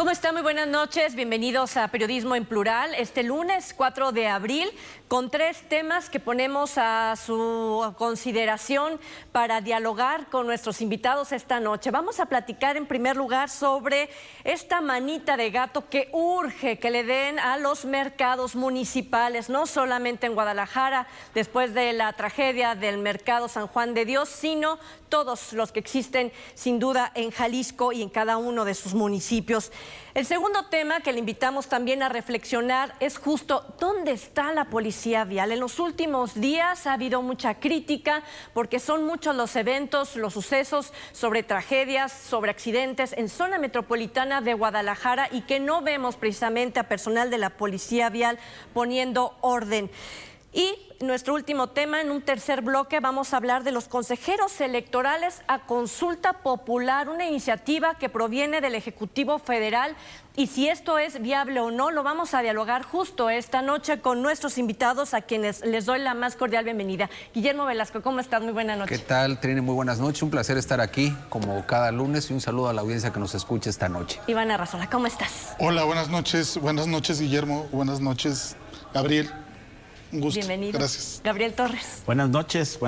¿Cómo está? Muy buenas noches. Bienvenidos a Periodismo en Plural. Este lunes 4 de abril con 3 temas que ponemos a su consideración para dialogar con nuestros invitados esta noche. Vamos a platicar en primer lugar sobre esta manita de gato que urge que le den a los mercados municipales, no solamente en Guadalajara, después de la tragedia del mercado San Juan de Dios, sino todos los que existen sin duda en Jalisco y en cada uno de sus municipios. El segundo tema que le invitamos también a reflexionar es justo ¿dónde está la policía vial? En los últimos días ha habido mucha crítica porque son muchos los eventos, los sucesos sobre tragedias, sobre accidentes en zona metropolitana de Guadalajara y que no vemos precisamente a personal de la policía vial poniendo orden. Y nuestro último tema, en un tercer bloque, vamos a hablar de los consejeros electorales a consulta popular, una iniciativa que proviene del Ejecutivo Federal y si esto es viable o no, lo vamos a dialogar justo esta noche con nuestros invitados a quienes les doy la más cordial bienvenida. Guillermo Velasco, ¿cómo estás? Muy buena noche. ¿Qué tal, Trini? Muy buenas noches, un placer estar aquí como cada lunes y un saludo a la audiencia que nos escucha esta noche. Iván Arrazola, ¿cómo estás? Hola, buenas noches Guillermo, buenas noches Gabriel. Un gusto. Bienvenido. Gracias. Gabriel Torres. Buenas noches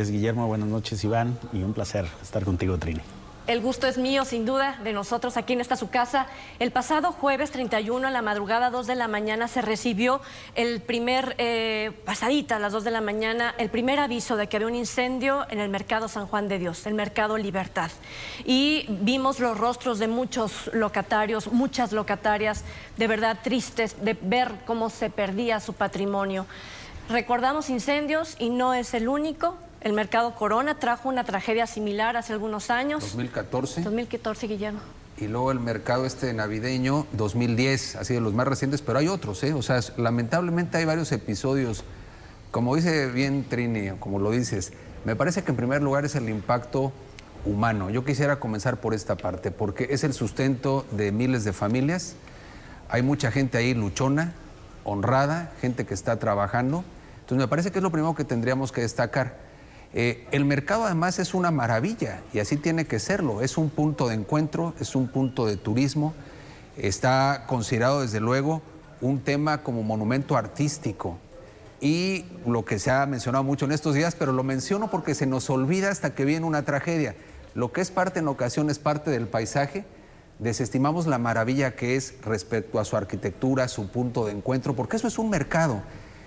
Guillermo, buenas noches Iván y un placer estar contigo, Trini. El gusto es mío, sin duda, de nosotros aquí en esta su casa. El pasado jueves 31 a la madrugada, 2 de la mañana, se recibió el primer, pasadita a las 2 de la mañana, el primer aviso de que había un incendio en el mercado San Juan de Dios, el mercado Libertad. Y vimos los rostros de muchos locatarios, muchas locatarias, de verdad tristes de ver cómo se perdía su patrimonio. Recordamos incendios y no es el único. El mercado Corona trajo una tragedia similar hace algunos años. 2014. 2014, Guillermo. Y luego el mercado navideño, 2010, así de los más recientes, pero hay otros, ¿eh? O sea, lamentablemente hay varios episodios. Como dice bien Trini, como lo dices, me parece que en primer lugar es el impacto humano. Yo quisiera comenzar por esta parte, porque es el sustento de miles de familias. Hay mucha gente ahí luchona, honrada, gente que está trabajando. Entonces me parece que es lo primero que tendríamos que destacar. El mercado además es una maravilla y así tiene que serlo. Es un punto de encuentro, es un punto de turismo. Está considerado desde luego un tema como monumento artístico. Y lo que se ha mencionado mucho en estos días, pero lo menciono porque se nos olvida hasta que viene una tragedia. Lo que es parte en ocasiones parte del paisaje, desestimamos la maravilla que es respecto a su arquitectura, su punto de encuentro, porque eso es un mercado.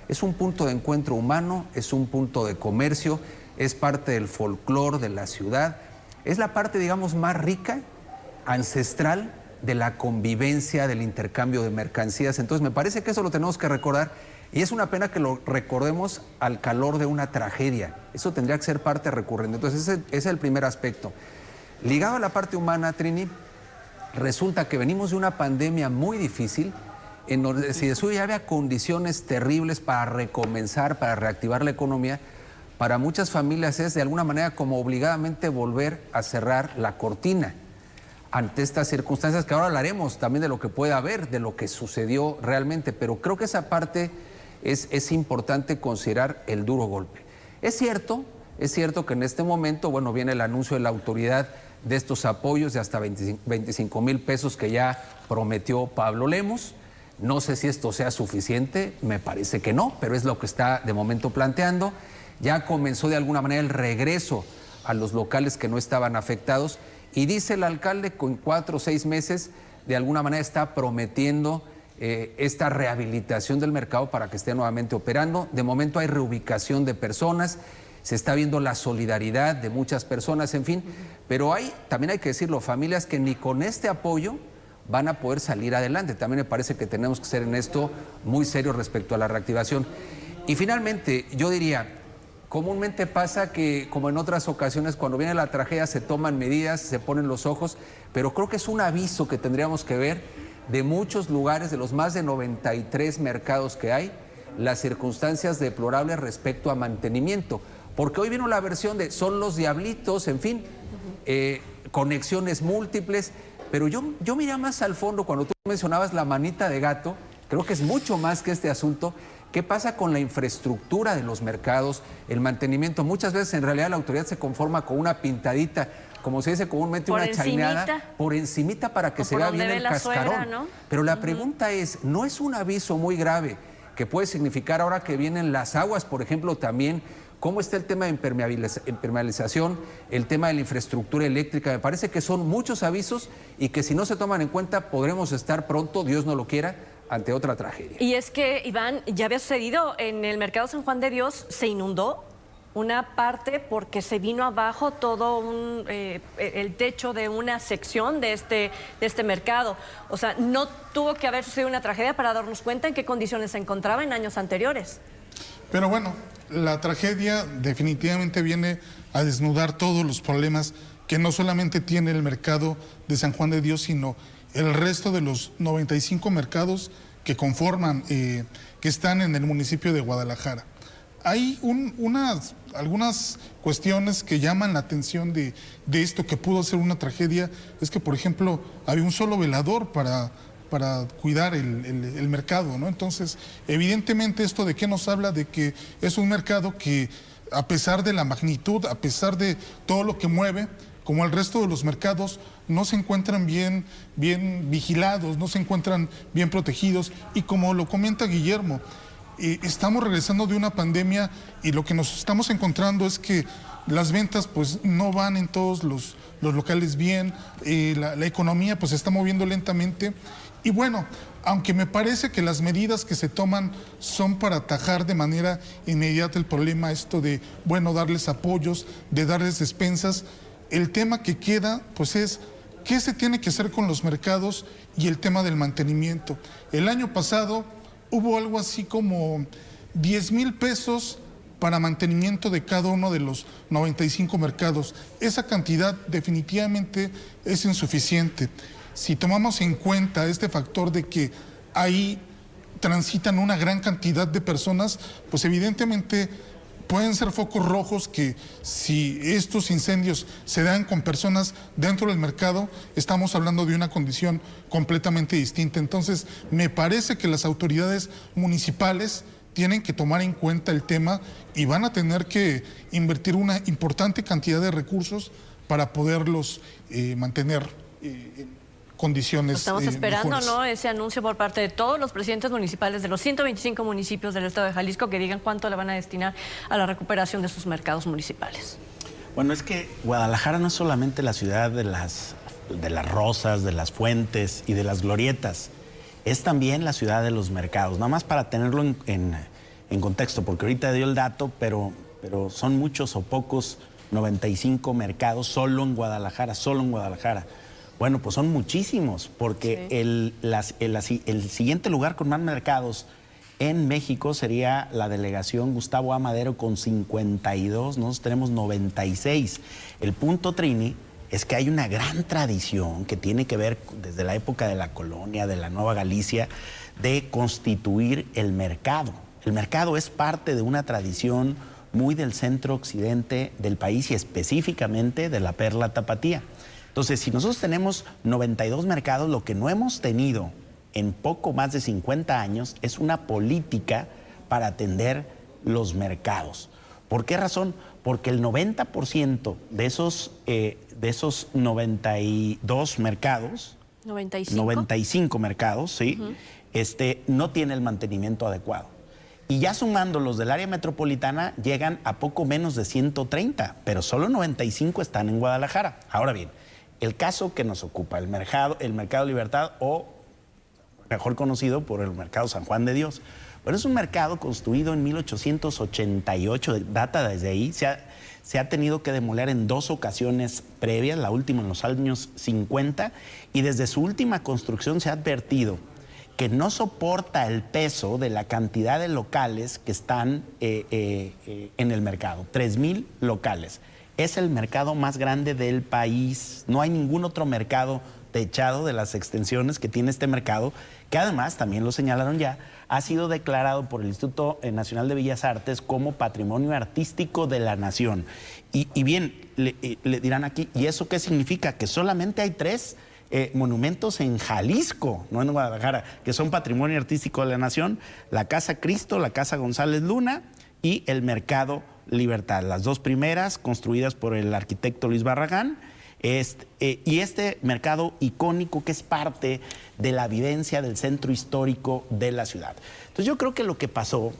Es un punto de encuentro humano, es un punto de comercio, es parte del folclore de la ciudad, es la parte, digamos, más rica, ancestral, de la convivencia, del intercambio de mercancías. Entonces me parece que eso lo tenemos que recordar y es una pena que lo recordemos al calor de una tragedia. Eso tendría que ser parte recurrente. Entonces ese es el primer aspecto. Ligado a la parte humana, Trini, resulta que venimos de una pandemia muy difícil, en donde si de suyo ya había condiciones terribles para recomenzar, para reactivar la economía. Para muchas familias es de alguna manera como obligadamente volver a cerrar la cortina ante estas circunstancias que ahora hablaremos también de lo que puede haber, de lo que sucedió realmente, pero creo que esa parte es importante considerar el duro golpe. Es cierto que en este momento, bueno, viene el anuncio de la autoridad de estos apoyos de hasta 25,000 pesos que ya prometió Pablo Lemos. No sé si esto sea suficiente, me parece que no, pero es lo que está de momento planteando. Ya comenzó de alguna manera el regreso a los locales que no estaban afectados y dice el alcalde que en 4 o 6 meses de alguna manera está prometiendo esta rehabilitación del mercado para que esté nuevamente operando. De momento hay reubicación de personas, se está viendo la solidaridad de muchas personas, en fin, pero también hay que decirlo, familias que ni con este apoyo van a poder salir adelante. También me parece que tenemos que ser en esto muy serios respecto a la reactivación. Y finalmente, yo diría, comúnmente pasa que, como en otras ocasiones, cuando viene la tragedia se toman medidas, se ponen los ojos, pero creo que es un aviso que tendríamos que ver de muchos lugares, de los más de 93 mercados que hay, las circunstancias deplorables respecto a mantenimiento. Porque hoy vino la versión de son los diablitos, en fin, conexiones múltiples, pero yo miré más al fondo cuando tú mencionabas la manita de gato. Creo que es mucho más que este asunto. ¿Qué pasa con la infraestructura de los mercados, el mantenimiento? Muchas veces en realidad la autoridad se conforma con una pintadita, como se dice comúnmente, Por una chaineada, encimita. por encimita para que O se por vea donde bien ve el la cascarón. suegra, ¿no? Pero la pregunta es, ¿no es un aviso muy grave que puede significar ahora que vienen las aguas, por ejemplo, también? ¿Cómo está el tema de impermeabilización, el tema de la infraestructura eléctrica? Me parece que son muchos avisos y que si no se toman en cuenta podremos estar pronto, Dios no lo quiera, ante otra tragedia. Y es que, Iván, ya había sucedido en el mercado San Juan de Dios, se inundó una parte porque se vino abajo todo el techo de una sección de este mercado. O sea, no tuvo que haber sucedido una tragedia para darnos cuenta en qué condiciones se encontraba en años anteriores. Pero bueno, la tragedia definitivamente viene a desnudar todos los problemas que no solamente tiene el mercado de San Juan de Dios, sino el resto de los 95 mercados que conforman, que están en el municipio de Guadalajara. Hay algunas cuestiones que llaman la atención de esto que pudo ser una tragedia. Es que, por ejemplo, había un solo velador para cuidar el mercado, ¿no? Entonces, evidentemente, ¿esto de qué nos habla? De que es un mercado que, a pesar de la magnitud, a pesar de todo lo que mueve, como el resto de los mercados, no se encuentran bien vigilados, no se encuentran bien protegidos. Y como lo comenta Guillermo, estamos regresando de una pandemia y lo que nos estamos encontrando es que las ventas pues no van en todos los locales bien, la economía pues se está moviendo lentamente. Y bueno, aunque me parece que las medidas que se toman son para atajar de manera inmediata el problema, esto de, bueno, darles apoyos, de darles despensas, el tema que queda pues es qué se tiene que hacer con los mercados y el tema del mantenimiento. El año pasado hubo algo así como 10,000 pesos para mantenimiento de cada uno de los 95 mercados. Esa cantidad definitivamente es insuficiente. Si tomamos en cuenta este factor de que ahí transitan una gran cantidad de personas, pues evidentemente pueden ser focos rojos que si estos incendios se dan con personas dentro del mercado, estamos hablando de una condición completamente distinta. Entonces, me parece que las autoridades municipales tienen que tomar en cuenta el tema y van a tener que invertir una importante cantidad de recursos para poderlos mantener en condiciones Estamos esperando, mejores. ¿no?, ese anuncio por parte de todos los presidentes municipales de los 125 municipios del estado de Jalisco que digan cuánto le van a destinar a la recuperación de sus mercados municipales. Bueno, es que Guadalajara no es solamente la ciudad de las rosas, de las fuentes y de las glorietas. Es también la ciudad de los mercados. Nada más para tenerlo en contexto, porque ahorita dio el dato, pero son muchos o pocos 95 mercados solo en Guadalajara, Bueno, pues son muchísimos, porque sí. el siguiente lugar con más mercados en México sería la delegación Gustavo A. Madero con 52, nosotros tenemos 96. El punto, Trini, es que hay una gran tradición que tiene que ver desde la época de la colonia, de la Nueva Galicia, de constituir el mercado. El mercado es parte de una tradición muy del centro occidente del país y específicamente de la Perla Tapatía. Entonces, si nosotros tenemos 92 mercados, lo que no hemos tenido en poco más de 50 años es una política para atender los mercados. ¿Por qué razón? Porque el 90% de esos 92 mercados, 95 mercados, ¿sí? No tiene el mantenimiento adecuado. Y ya sumando los del área metropolitana, llegan a poco menos de 130, pero solo 95 están en Guadalajara. Ahora bien, el caso que nos ocupa, el Mercado Libertad, o mejor conocido por el Mercado San Juan de Dios. Pero es un mercado construido en 1888, data desde ahí, se ha tenido que demoler en 2 ocasiones previas, la última en los años 50, y desde su última construcción se ha advertido que no soporta el peso de la cantidad de locales que están en el mercado, 3,000 locales. Es el mercado más grande del país. No hay ningún otro mercado techado de las extensiones que tiene este mercado, que además, también lo señalaron ya, ha sido declarado por el Instituto Nacional de Bellas Artes como Patrimonio Artístico de la Nación. Y bien, le dirán aquí, ¿y eso qué significa? Que solamente hay 3 monumentos en Jalisco, no en Guadalajara, que son patrimonio artístico de la nación: la Casa Cristo, la Casa González Luna y el Mercado Libertad. Las dos primeras construidas por el arquitecto Luis Barragán. Y este mercado icónico que es parte de la vivencia del centro histórico de la ciudad. Entonces yo creo que lo que pasó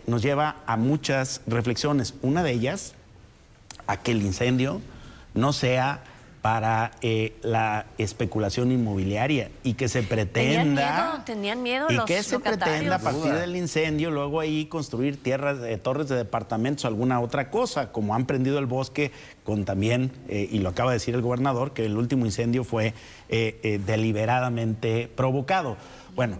nos lleva a muchas reflexiones. Una de ellas, a que el incendio no sea para la especulación inmobiliaria y que se pretenda... Tenían miedo y los que se locatarios. pretenda a partir del incendio luego ahí construir torres de departamentos o alguna otra cosa, como han prendido el bosque con también, y lo acaba de decir el gobernador, que el último incendio fue deliberadamente provocado. Bueno,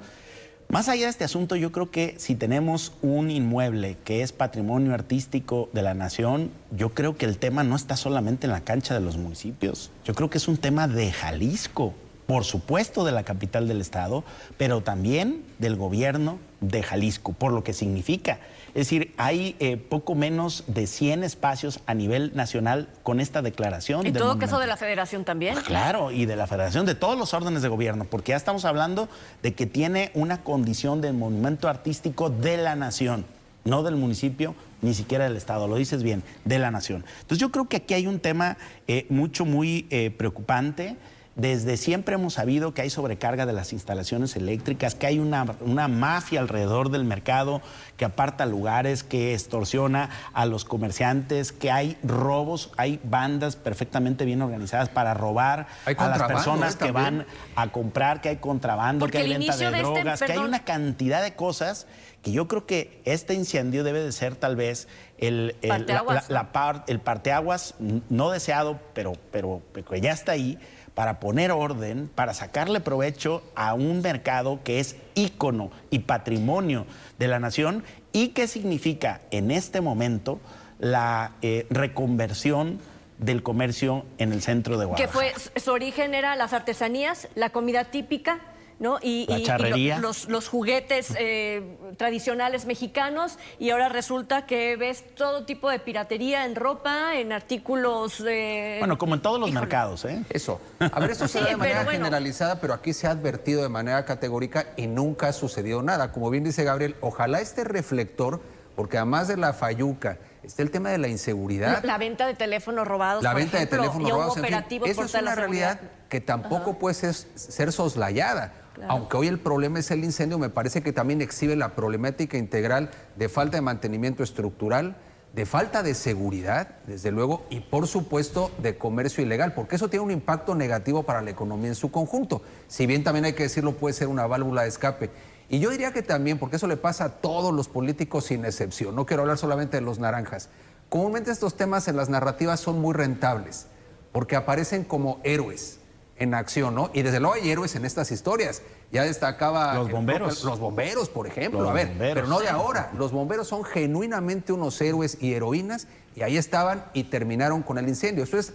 más allá de este asunto, yo creo que si tenemos un inmueble que es patrimonio artístico de la nación, yo creo que el tema no está solamente en la cancha de los municipios. Yo creo que es un tema de Jalisco, por supuesto de la capital del estado, pero también del gobierno de Jalisco, por lo que significa. Es decir, hay poco menos de 100 espacios a nivel nacional con esta declaración. ¿Y todo caso de la federación también? Claro, y de la federación, de todos los órdenes de gobierno, porque ya estamos hablando de que tiene una condición de monumento artístico de la nación, no del municipio, ni siquiera del estado, lo dices bien, de la nación. Entonces yo creo que aquí hay un tema muy preocupante. Desde siempre hemos sabido que hay sobrecarga de las instalaciones eléctricas, que hay una mafia alrededor del mercado que aparta lugares, que extorsiona a los comerciantes, que hay robos, hay bandas perfectamente bien organizadas para robar a las personas que van a comprar, que hay contrabando, que hay venta de drogas, que hay una cantidad de cosas que yo creo que este incendio debe de ser tal vez el parteaguas no deseado, pero que ya está ahí, para poner orden, para sacarle provecho a un mercado que es ícono y patrimonio de la nación y que significa en este momento la reconversión del comercio en el centro de Guadalajara. Que fue, su origen era las artesanías, la comida típica, ¿no? La charrería. Los juguetes tradicionales mexicanos, y ahora resulta que ves todo tipo de piratería en ropa, en artículos... Bueno, como en todos los mercados, ¿eh? Eso. A ver, esto se da de manera generalizada, pero aquí se ha advertido de manera categórica y nunca ha sucedido nada. Como bien dice Gabriel, ojalá este reflector, porque además de la fayuca, está el tema de la inseguridad. La venta de teléfonos robados, la por venta ejemplo, de teléfonos robados, en fin, eso es una realidad que tampoco puede ser soslayada. Claro. Aunque hoy el problema es el incendio, me parece que también exhibe la problemática integral de falta de mantenimiento estructural, de falta de seguridad, desde luego, y por supuesto de comercio ilegal, porque eso tiene un impacto negativo para la economía en su conjunto. Si bien también hay que decirlo, puede ser una válvula de escape. Y yo diría que también, porque eso le pasa a todos los políticos sin excepción, no quiero hablar solamente de los naranjas. Comúnmente estos temas en las narrativas son muy rentables, porque aparecen como héroes en acción, ¿no? Y desde luego hay héroes en estas historias. Ya destacaba... Los bomberos. Los bomberos, por ejemplo. A ver, pero no de ahora. Los bomberos son genuinamente unos héroes y heroínas, y ahí estaban y terminaron con el incendio. Eso es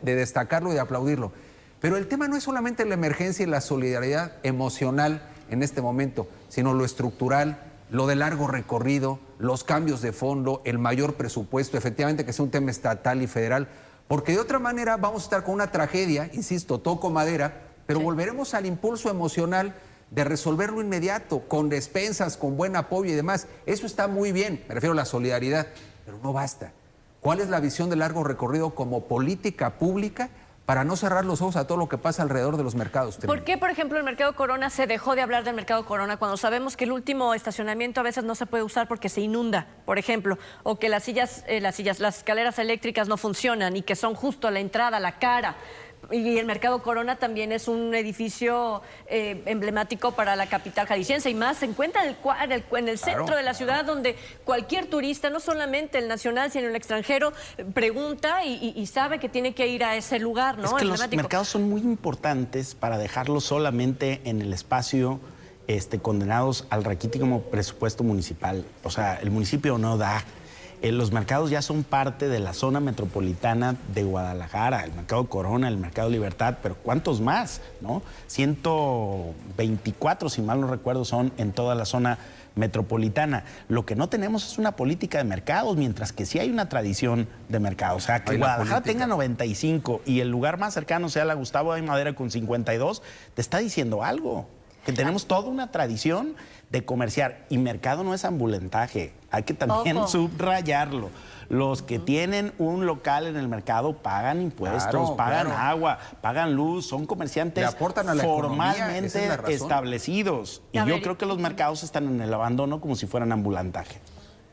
de destacarlo y de aplaudirlo. Pero el tema no es solamente la emergencia y la solidaridad emocional en este momento, sino lo estructural, lo de largo recorrido, los cambios de fondo, el mayor presupuesto, efectivamente que sea un tema estatal y federal, porque de otra manera vamos a estar con una tragedia, insisto, toco madera, pero volveremos al impulso emocional de resolverlo inmediato, con despensas, con buen apoyo y demás. Eso está muy bien, me refiero a la solidaridad, pero no basta. ¿Cuál es la visión de largo recorrido como política pública para no cerrar los ojos a todo lo que pasa alrededor de los mercados? ¿Por qué, por ejemplo, el Mercado Corona se dejó de hablar del Mercado Corona cuando sabemos que el último estacionamiento a veces no se puede usar porque se inunda, por ejemplo, o que las escaleras eléctricas no funcionan y que son justo a la entrada, a la cara? Y el Mercado Corona también es un edificio emblemático para la capital jalisciense, y más se encuentra en el centro de la ciudad, donde cualquier turista, no solamente el nacional, sino el extranjero, pregunta y sabe que tiene que ir a ese lugar, ¿no? Es que los mercados son muy importantes para dejarlos solamente en el espacio condenados al raquítico presupuesto municipal. O sea, el municipio no da Los mercados ya son parte de la zona metropolitana de Guadalajara, el mercado Corona, el mercado Libertad, pero ¿cuántos más? ¿No? 124, si mal no recuerdo, son en toda la zona metropolitana. Lo que no tenemos es una política de mercados, mientras que sí hay una tradición de mercado. O sea, que Guadalajara tenga 95 y el lugar más cercano sea la Gustavo de Madero con 52, te está diciendo algo. Que tenemos toda una tradición de comerciar y mercado no es ambulantaje, hay que también subrayarlo. Los que tienen un local en el mercado pagan impuestos, pagan agua, pagan luz, son comerciantes formalmente establecidos. Y yo creo que los mercados están en el abandono como si fueran ambulantaje.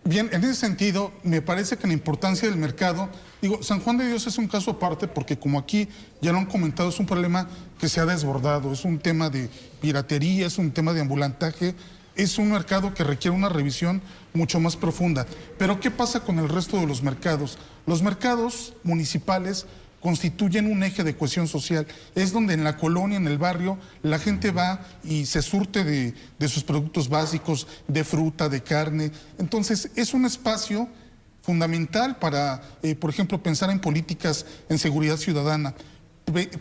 Bien, en ese sentido, me parece que la importancia del mercado, digo, San Juan de Dios es un caso aparte porque como aquí ya lo han comentado, es un problema que se ha desbordado, es un tema de piratería, es un tema de ambulantaje, es un mercado que requiere una revisión mucho más profunda. Pero ¿qué pasa con el resto de los mercados? Los mercados municipales constituyen un eje de cohesión social. Es donde en la colonia, en el barrio, la gente va y se surte de sus productos básicos, de fruta, de carne. Entonces, es un espacio fundamental para, por ejemplo, pensar en políticas en seguridad ciudadana,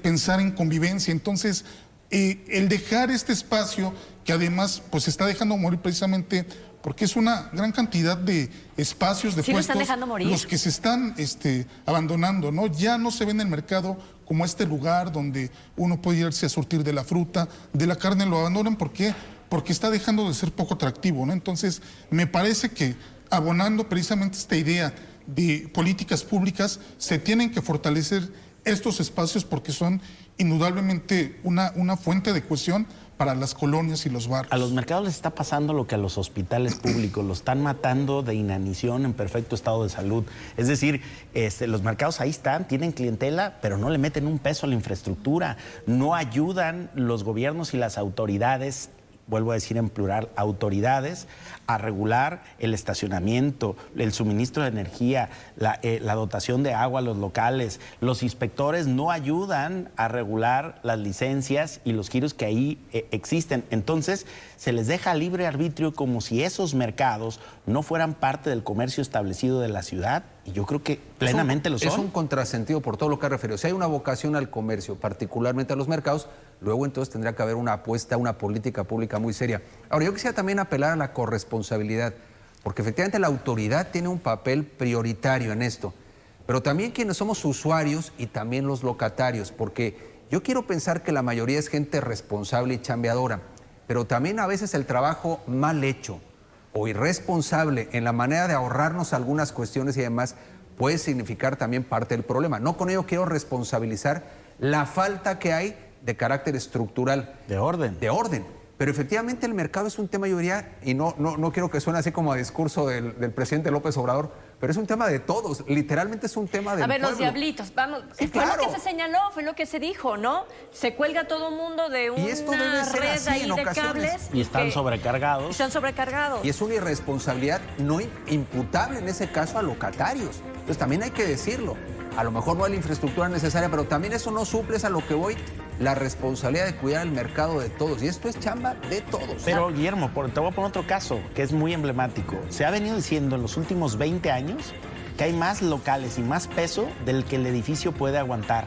pensar en convivencia. Entonces, el dejar este espacio, que además pues se está dejando morir precisamente porque es una gran cantidad de espacios, de puestos, los que se están abandonando, ¿no? Ya no se ve en el mercado como este lugar donde uno puede irse a surtir de la fruta, de la carne, lo abandonan. ¿Por qué? Porque está dejando de ser poco atractivo, ¿no? Entonces, me parece que abonando precisamente esta idea de políticas públicas, se tienen que fortalecer estos espacios porque son indudablemente una fuente de cohesión para las colonias y los barrios. A los mercados les está pasando lo que a los hospitales públicos, los están matando de inanición en perfecto estado de salud. Es decir, los mercados ahí están, tienen clientela, pero no le meten un peso a la infraestructura, no ayudan los gobiernos y las autoridades, vuelvo a decir en plural, autoridades, a regular el estacionamiento, el suministro de energía, la dotación de agua a los locales. Los inspectores no ayudan a regular las licencias y los giros que ahí existen. Entonces, se les deja libre arbitrio como si esos mercados no fueran parte del comercio establecido de la ciudad. Y yo creo que plenamente lo son. Es un contrasentido por todo lo que ha referido. Si hay una vocación al comercio, particularmente a los mercados, luego entonces tendría que haber una apuesta, una política pública muy seria. Ahora, yo quisiera también apelar a la corresponsabilidad, porque efectivamente la autoridad tiene un papel prioritario en esto, pero también quienes somos usuarios y también los locatarios, porque yo quiero pensar que la mayoría es gente responsable y chambeadora, pero también a veces el trabajo mal hecho o irresponsable en la manera de ahorrarnos algunas cuestiones y demás puede significar también parte del problema. No con ello quiero responsabilizar la falta que hay de carácter estructural. De orden. De orden. Pero efectivamente el mercado es un tema, yo diría, y no quiero que suene así como a discurso del presidente López Obrador, pero es un tema de todos, literalmente es un tema del pueblo. Los diablitos, vamos, sí, fue lo que se señaló, fue lo que se dijo, ¿no? Se cuelga todo el mundo de una red ahí de cables. Y están sobrecargados. Están sobrecargados. Y es una irresponsabilidad no imputable en ese caso a locatarios. Entonces también hay que decirlo. A lo mejor no hay la infraestructura necesaria, pero también eso no suple, es a lo que voy, la responsabilidad de cuidar el mercado de todos. Y esto es chamba de todos. Pero, Guillermo, te voy a poner otro caso que es muy emblemático. Se ha venido diciendo en los últimos 20 años que hay más locales y más peso del que el edificio puede aguantar.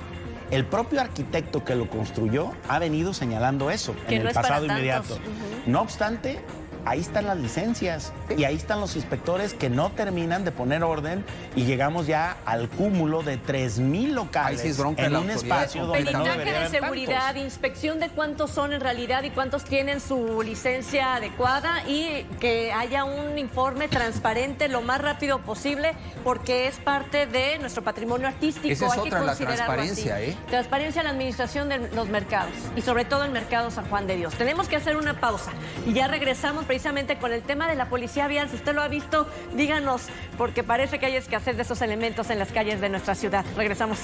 El propio arquitecto que lo construyó ha venido señalando eso en el pasado inmediato. No obstante, ahí están las licencias y ahí están los inspectores que no terminan de poner orden y llegamos ya al cúmulo de 3,000 locales en un espacio donde no debería haber de seguridad, tantos. Inspección de cuántos son en realidad y cuántos tienen su licencia adecuada y que haya un informe transparente lo más rápido posible porque es parte de nuestro patrimonio artístico. Esa es hay otra, que la considerarlo transparencia, así. Transparencia en la administración de los mercados y sobre todo el mercado San Juan de Dios. Tenemos que hacer una pausa y ya regresamos precisamente con el tema de la policía vial. Si usted lo ha visto, díganos, porque parece que hay escasez de esos elementos en las calles de nuestra ciudad. Regresamos.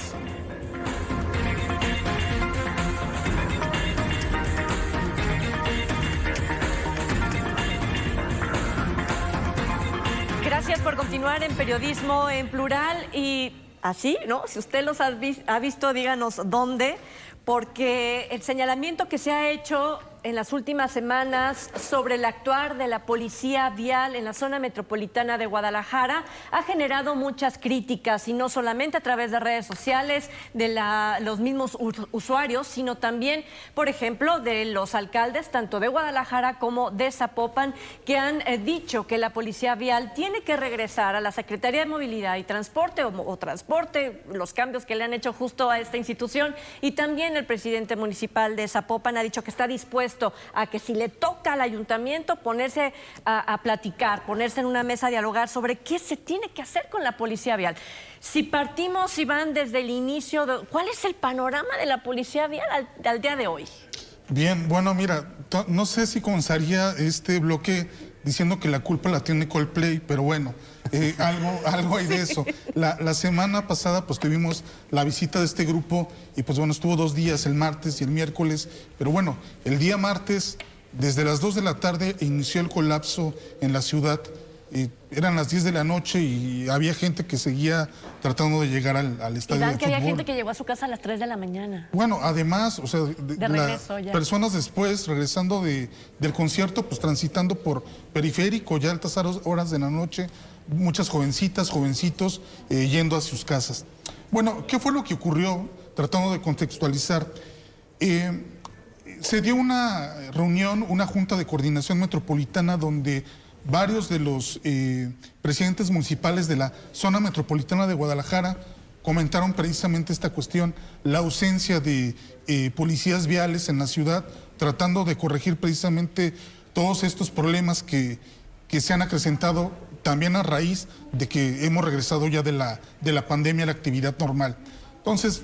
Gracias por continuar en Periodismo en Plural y así, ¿no? Si usted los ha visto, díganos dónde, porque el señalamiento que se ha hecho en las últimas semanas sobre el actuar de la policía vial en la zona metropolitana de Guadalajara ha generado muchas críticas, y no solamente a través de redes sociales de los mismos usuarios, sino también, por ejemplo, de los alcaldes tanto de Guadalajara como de Zapopan, que han dicho que la policía vial tiene que regresar a la Secretaría de Movilidad y Transporte o Transporte, los cambios que le han hecho justo a esta institución. Y también el presidente municipal de Zapopan ha dicho que está dispuesto a que, si le toca al ayuntamiento, ponerse a platicar, ponerse en una mesa a dialogar sobre qué se tiene que hacer con la policía vial. Si partimos, Iván, desde el inicio, ¿cuál es el panorama de la policía vial al día de hoy? Bien, bueno, mira, no sé si comenzaría este bloque diciendo que la culpa la tiene Coldplay, pero bueno, algo hay de eso. La semana pasada pues tuvimos la visita de este grupo y pues bueno, estuvo 2 días, el martes y el miércoles, pero bueno, el día martes, desde las 2 de la tarde, inició el colapso en la ciudad. Eran las 10 de la noche y había gente que seguía tratando de llegar al estadio de fútbol. Que había gente que llegó a su casa a las 3 de la mañana. Bueno, además, o sea, de regreso ya. Personas después, regresando del concierto, pues transitando por Periférico, ya altas horas de la noche, muchas jovencitas, jovencitos, yendo a sus casas. Bueno, ¿qué fue lo que ocurrió? Tratando de contextualizar. Se dio una reunión, una junta de coordinación metropolitana donde varios de los presidentes municipales de la zona metropolitana de Guadalajara comentaron precisamente esta cuestión, la ausencia de policías viales en la ciudad, tratando de corregir precisamente todos estos problemas que se han acrecentado también a raíz de que hemos regresado ya de la pandemia a la actividad normal. Entonces,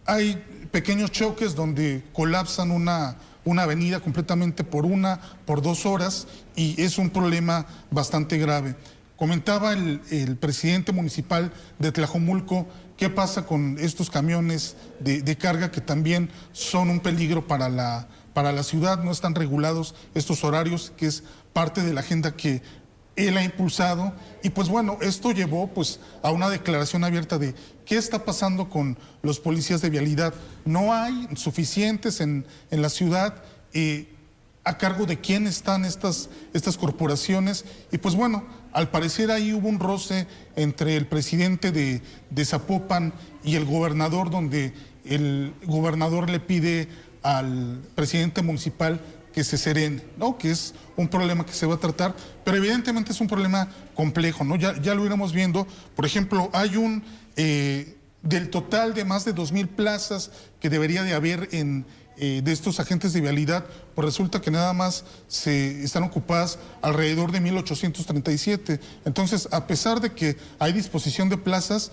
hay pequeños choques donde colapsan una avenida completamente por 2 horas, y es un problema bastante grave. Comentaba el presidente municipal de Tlajomulco qué pasa con estos camiones de carga que también son un peligro para la ciudad, no están regulados estos horarios, que es parte de la agenda que él ha impulsado. Y pues bueno, esto llevó pues a una declaración abierta de qué está pasando con los policías de vialidad. No hay suficientes en la ciudad, a cargo de quién están estas corporaciones. Y pues bueno, al parecer ahí hubo un roce entre el presidente de Zapopan y el gobernador, donde el gobernador le pide al presidente municipal que se serene, ¿no? Que es un problema que se va a tratar, pero evidentemente es un problema complejo, ¿no? Ya lo iremos viendo. Por ejemplo, hay del total de más de 2,000 plazas que debería de haber de estos agentes de vialidad, pues resulta que nada más se están ocupadas alrededor de 1,837. Entonces, a pesar de que hay disposición de plazas,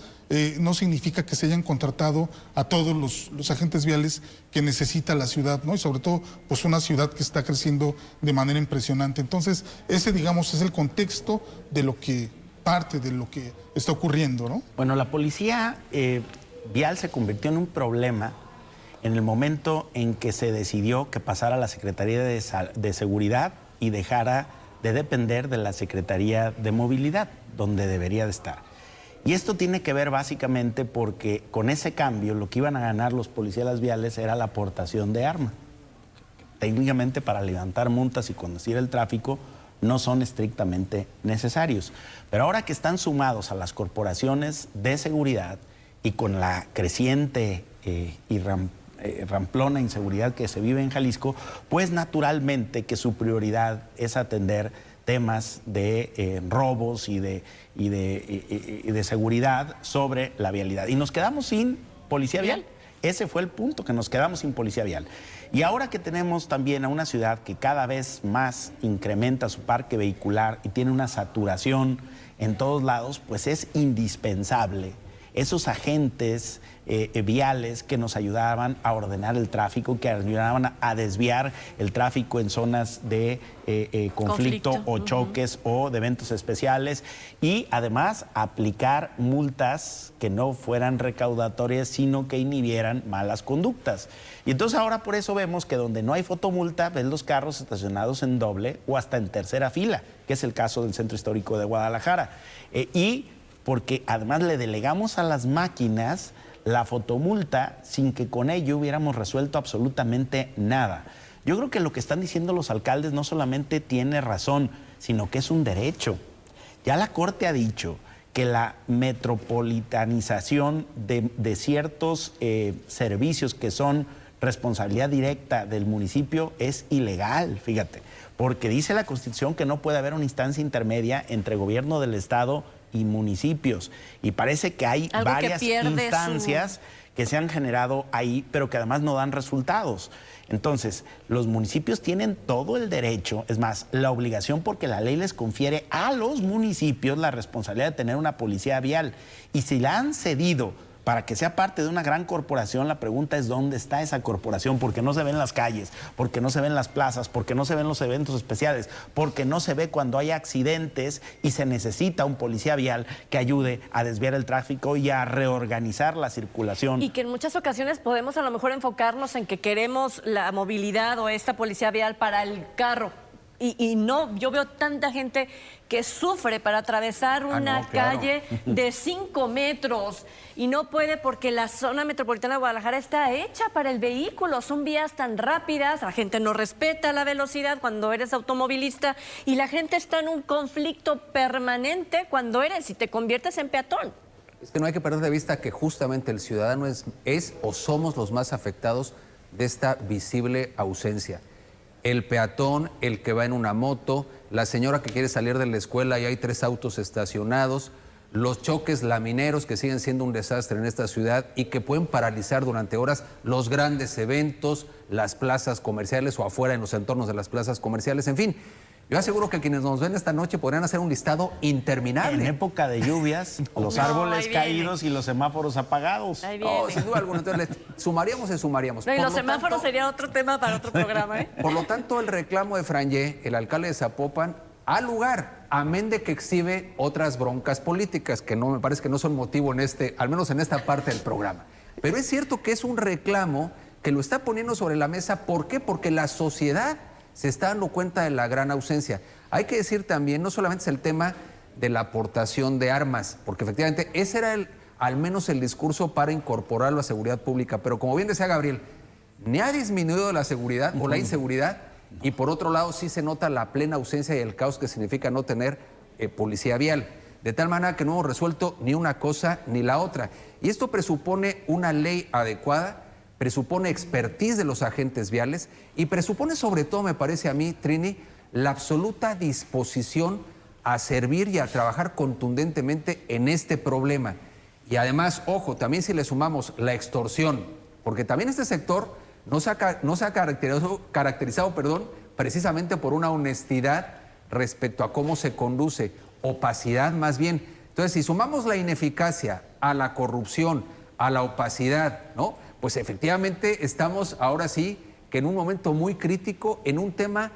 no significa que se hayan contratado a todos los agentes viales que necesita la ciudad, ¿no? Y sobre todo, pues una ciudad que está creciendo de manera impresionante. Entonces, ese, digamos, es el contexto de parte de lo que está ocurriendo, ¿no? Bueno, la policía vial se convirtió en un problema en el momento en que se decidió que pasara a la Secretaría de Seguridad y dejara de depender de la Secretaría de Movilidad, donde debería de estar. Y esto tiene que ver básicamente porque con ese cambio lo que iban a ganar los policías viales era la aportación de arma. Técnicamente, para levantar multas y conducir el tráfico no son estrictamente necesarios. Pero ahora que están sumados a las corporaciones de seguridad y con la creciente y ramplona inseguridad que se vive en Jalisco, pues naturalmente que su prioridad es atender temas de robos y de seguridad sobre la vialidad. Y nos quedamos sin policía vial. Ese fue el punto, que nos quedamos sin policía vial. Y ahora que tenemos también a una ciudad que cada vez más incrementa su parque vehicular y tiene una saturación en todos lados, pues es indispensable esos agentes viales que nos ayudaban a ordenar el tráfico, que ayudaban a desviar el tráfico en zonas de conflicto o choques o de eventos especiales, y además aplicar multas que no fueran recaudatorias, sino que inhibieran malas conductas. Y entonces ahora por eso vemos que donde no hay fotomulta, ves los carros estacionados en doble o hasta en tercera fila, que es el caso del Centro Histórico de Guadalajara. Y porque además le delegamos a las máquinas la fotomulta sin que con ello hubiéramos resuelto absolutamente nada. Yo creo que lo que están diciendo los alcaldes no solamente tiene razón, sino que es un derecho. Ya la Corte ha dicho que la metropolitanización de ciertos servicios que son responsabilidad directa del municipio es ilegal, fíjate, porque dice la Constitución que no puede haber una instancia intermedia entre gobierno del Estado y municipios. Y parece que hay varias instancias que se han generado ahí, pero que además no dan resultados. Entonces, los municipios tienen todo el derecho, es más, la obligación, porque la ley les confiere a los municipios la responsabilidad de tener una policía vial. Y si la han cedido para que sea parte de una gran corporación, la pregunta es ¿dónde está esa corporación? Porque no se ve en las calles, porque no se ve en las plazas, porque no se ven los eventos especiales, porque no se ve cuando hay accidentes y se necesita un policía vial que ayude a desviar el tráfico y a reorganizar la circulación. Y que en muchas ocasiones podemos a lo mejor enfocarnos en que queremos la movilidad o esta policía vial para el carro. Y no, yo veo tanta gente que sufre para atravesar una calle de 5 metros y no puede porque la zona metropolitana de Guadalajara está hecha para el vehículo. Son vías tan rápidas, la gente no respeta la velocidad cuando eres automovilista y la gente está en un conflicto permanente cuando eres y te conviertes en peatón. Es que no hay que perder de vista que justamente el ciudadano es o somos los más afectados de esta visible ausencia. El peatón, el que va en una moto, la señora que quiere salir de la escuela y hay 3 autos estacionados, los choques lamineros que siguen siendo un desastre en esta ciudad y que pueden paralizar durante horas los grandes eventos, las plazas comerciales o afuera en los entornos de las plazas comerciales, en fin. Yo aseguro que quienes nos ven esta noche podrían hacer un listado interminable. En época de lluvias, los árboles caídos y los semáforos apagados. Ahí viene. Oh, sin duda alguna. Entonces, sumaríamos y sumaríamos. No, y los semáforos sería otro tema para otro programa, ¿eh? Por lo tanto, el reclamo de Frangé, el alcalde de Zapopan, ha lugar, amén de que exhibe otras broncas políticas, que no me parece que no son motivo al menos en esta parte del programa. Pero es cierto que es un reclamo que lo está poniendo sobre la mesa. ¿Por qué? Porque la sociedad se está dando cuenta de la gran ausencia. Hay que decir también, no solamente es el tema de la aportación de armas, porque efectivamente ese era al menos el discurso para incorporarlo a seguridad pública, pero como bien decía Gabriel, ni ha disminuido la seguridad o la inseguridad, y por otro lado sí se nota la plena ausencia y el caos que significa no tener policía vial, de tal manera que no hemos resuelto ni una cosa ni la otra. Y esto presupone una ley adecuada, presupone expertise de los agentes viales y presupone sobre todo, me parece a mí, Trini, la absoluta disposición a servir y a trabajar contundentemente en este problema. Y además, ojo, también si le sumamos la extorsión, porque también este sector no se ha caracterizado, precisamente por una honestidad respecto a cómo se conduce, opacidad más bien. Entonces, si sumamos la ineficacia a la corrupción, a la opacidad, ¿no? Pues efectivamente estamos ahora sí que en un momento muy crítico, en un tema